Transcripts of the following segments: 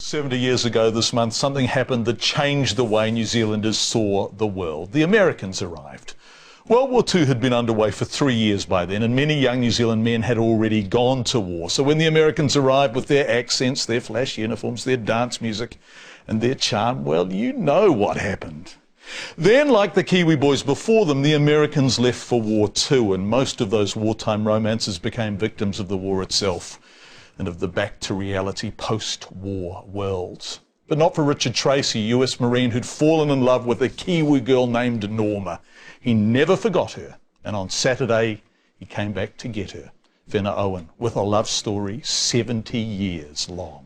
70 years ago this month, something happened that changed the way New Zealanders saw the world. The Americans arrived. World War II had been underway for 3 years by then, and many young New Zealand men had already gone to war. So when the Americans arrived with their accents, their flash uniforms, their dance music and their charm, well, you know what happened. Then, like the Kiwi boys before them, the Americans left for war too, and most of those wartime romances became victims of the war itself and of the back-to-reality post-war worlds. But not for Richard Tracey, US Marine who'd fallen in love with a Kiwi girl named Norma. He never forgot her, and on Saturday he came back to get her, Whena Owen, with a love story 70 years long.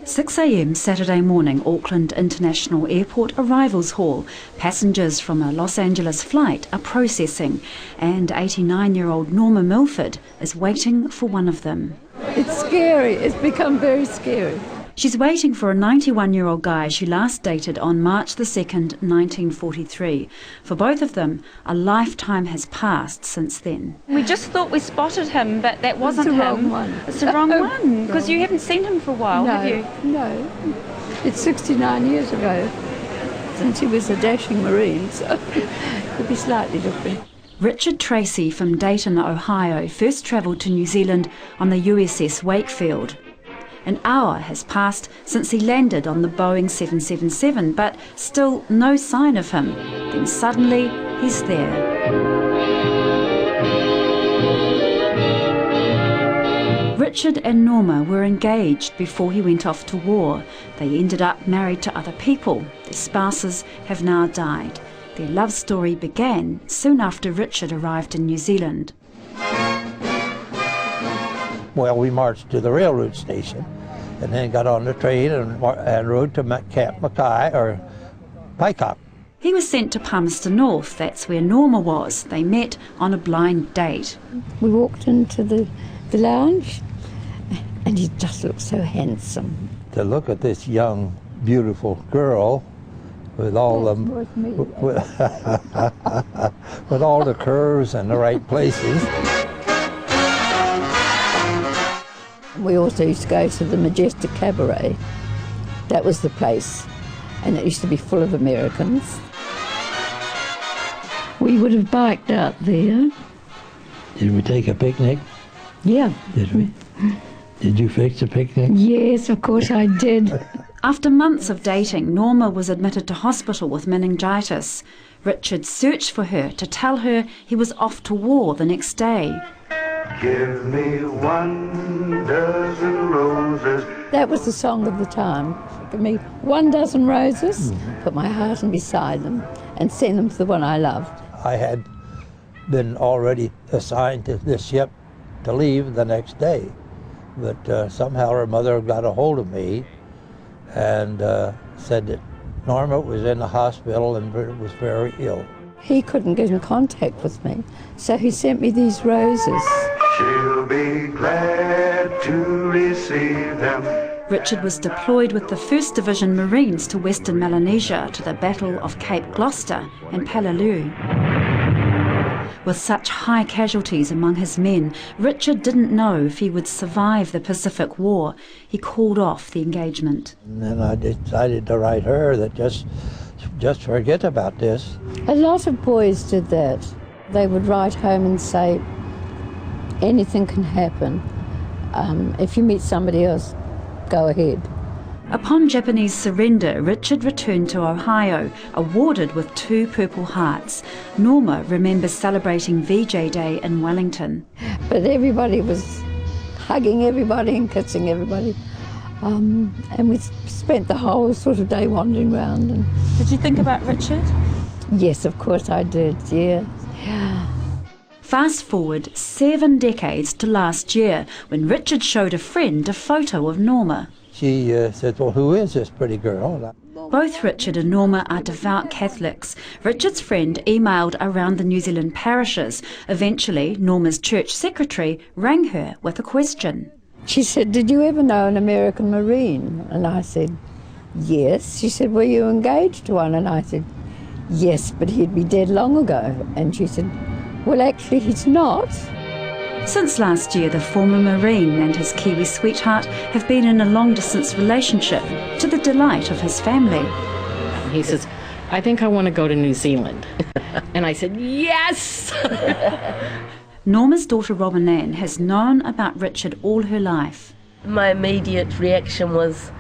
6 a.m. Saturday morning, Auckland International Airport arrivals hall. Passengers from a Los Angeles flight are processing, and 89-year-old Norma Milford is waiting for one of them. It's scary. It's become very scary. She's waiting for a 91-year-old guy she last dated on March the 2nd, 1943. For both of them, a lifetime has passed since then. We just thought we spotted him, but that wasn't him. It's the wrong one. It's the wrong one, because you haven't seen him for a while, have you? No. It's 69 years ago since he was a dashing Marine, so it could be slightly different. Richard Tracey from Dayton, Ohio, first travelled to New Zealand on the USS Wakefield. An hour has passed since he landed on the Boeing 777, but still no sign of him. Then suddenly, he's there. Richard and Norma were engaged before he went off to war. They ended up married to other people. Their spouses have now died. Their love story began soon after Richard arrived in New Zealand. Well, we marched to the railroad station and then got on the train and rode to Camp Mackay or Paikop. He was sent to Palmerston North. That's where Norma was. They met on a blind date. We walked into the lounge and he just looked so handsome. To look at this young, beautiful girl with all the with all the curves and the right places. We also used to go to the Majestic Cabaret. That was the place, and it used to be full of Americans. We would have biked out there. Did we take a picnic? Yeah. Did we? Did you fix a picnic? Yes, of course I did. After months of dating, Norma was admitted to hospital with meningitis. Richard searched for her to tell her he was off to war the next day. Give me 1 dozen roses. That was the song of the time. Give me 1 dozen roses, put my heart in beside them, and send them to the one I loved. I had been already assigned to this ship to leave the next day, but somehow her mother got a hold of me and said that Norma was in the hospital and was very ill. He couldn't get in contact with me, so he sent me these roses. She'll be glad to receive them. Richard was deployed with the 1st Division Marines to Western Melanesia to the Battle of Cape Gloucester and Peleliu. With such high casualties among his men, Richard didn't know if he would survive the Pacific War. He called off the engagement. And then I decided to write her that just forget about this. A lot of boys did that. They would write home and say, anything can happen. If you meet somebody else, go ahead. Upon Japanese surrender, Richard returned to Ohio, awarded with 2 Purple Hearts. Norma remembers celebrating VJ Day in Wellington. But everybody was hugging everybody and kissing everybody. And we spent the whole sort of day wandering around. And Did you think about Richard? yes, of course I did, yeah. Fast forward 7 decades to last year, when Richard showed a friend a photo of Norma. She said, well, who is this pretty girl? Both Richard and Norma are devout Catholics. Richard's friend emailed around the New Zealand parishes. Eventually, Norma's church secretary rang her with a question. She said, did you ever know an American Marine? And I said, yes. She said, were you engaged to one? And I said, yes, but he'd be dead long ago. And she said, well, actually, he's not. Since last year, the former Marine and his Kiwi sweetheart have been in a long-distance relationship, to the delight of his family. He says, I think I want to go to New Zealand. And I said, yes! Norma's daughter Robin Ann has known about Richard all her life. My immediate reaction was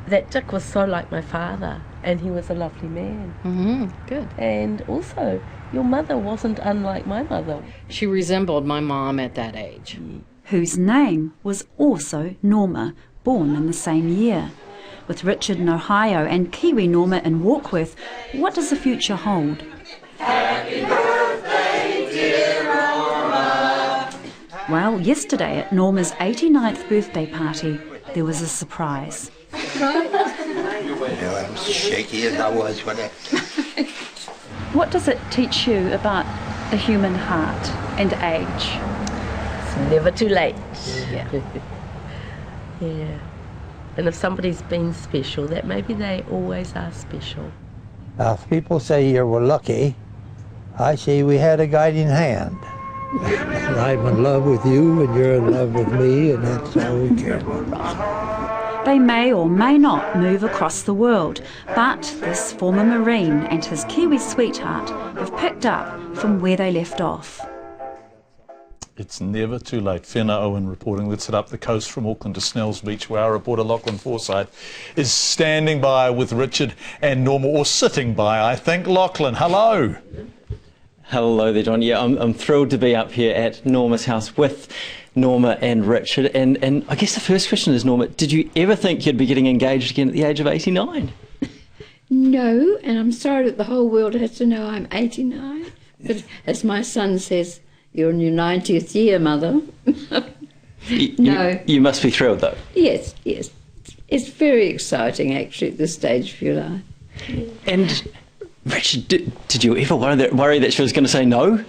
that Dick was so like my father, and he was a lovely man. Good. And also, your mother wasn't unlike my mother. She resembled my mom at that age. Whose name was also Norma, born in the same year. With Richard in Ohio and Kiwi Norma in Warkworth, what does the future hold? Happy birthday, dear Norma! Well, yesterday at Norma's 89th birthday party, there was a surprise. I was shaky as I was when it. What does it teach you about the human heart and age? It's never too late. Yeah. Yeah. And if somebody's been special, that maybe they always are special. Now, if people say you were lucky, I say we had a guiding hand. And I'm in love with you, and you're in love with me, and that's all we care about. They may or may not move across the world, but this former Marine and his Kiwi sweetheart have picked up from where they left off. It's never too late. Whena Owen reporting. Let's head up the coast from Auckland to Snells Beach, where our reporter Lachlan Forsyth is standing by with Richard and Norma, or sitting by, I think. Lachlan, hello. Hello there, John. Yeah, I'm thrilled to be up here at Norma's house with Norma and Richard. And I guess the first question is, Norma, did you ever think you'd be getting engaged again at the age of 89? No, and I'm sorry that the whole world has to know I'm 89. But as my son says, you're in your 90th year, Mother. No. You must be thrilled, though. Yes, yes. It's very exciting, actually, at this stage of your life. And Richard, did you ever worry that she was going to say no?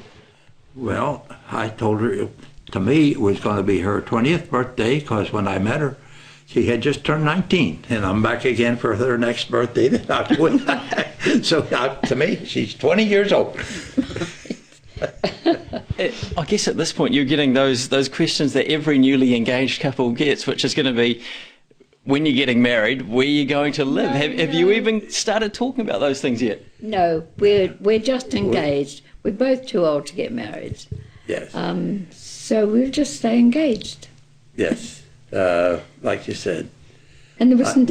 Well, I told her, to me, it was going to be her 20th birthday, because when I met her, she had just turned 19, and I'm back again for her next birthday. So to me, she's 20 years old. I guess at this point you're getting those questions that every newly engaged couple gets, which is going to be, when you're getting married, where you're going to live. Have you even started talking about those things yet? No, we're just engaged. We're both too old to get married. Yes. So we'll just stay engaged. Yes. Like you said. And there wasn't...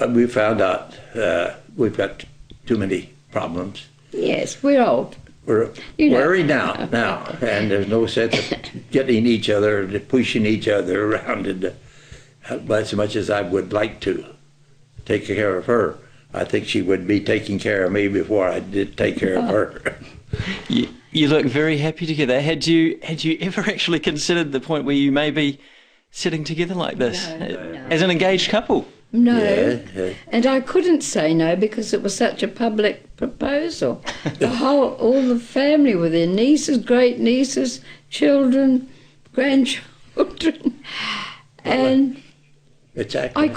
we found out we've got too many problems. Yes, we're old. We're worried now, and there's no sense of getting each other, pushing each other around, and as much as I would like to take care of her, I think she would be taking care of me before I did take care of her. You look very happy together. Had you ever actually considered the point where you may be sitting together like this, as an engaged couple? No, Yeah. And I couldn't say no because it was such a public proposal. All the family were there, nieces, great nieces, children, grandchildren, and Exactly. I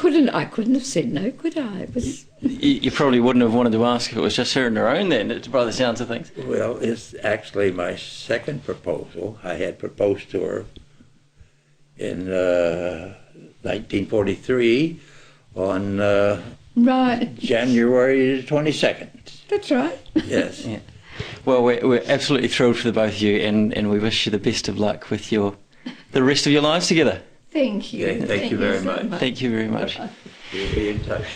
couldn't have said no, could I? It was... You probably wouldn't have wanted to ask if it was just her and her own then, by the sounds of things. Well, it's actually my second proposal. I had proposed to her in 1943 on Right. January 22nd. That's right. Yes. Yeah. Well, we're absolutely thrilled for the both of you, and we wish you the best of luck with the rest of your lives together. Thank you. Yeah, thank you very much. Thank you very much. We'll be in touch.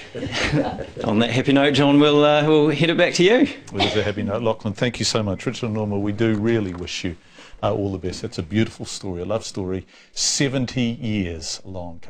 On that happy note, John, we'll head it back to you. Well, there's a happy note. Lachlan, thank you so much. Richard and Norma, we do really wish you all the best. That's a beautiful story, a love story, 70 years long.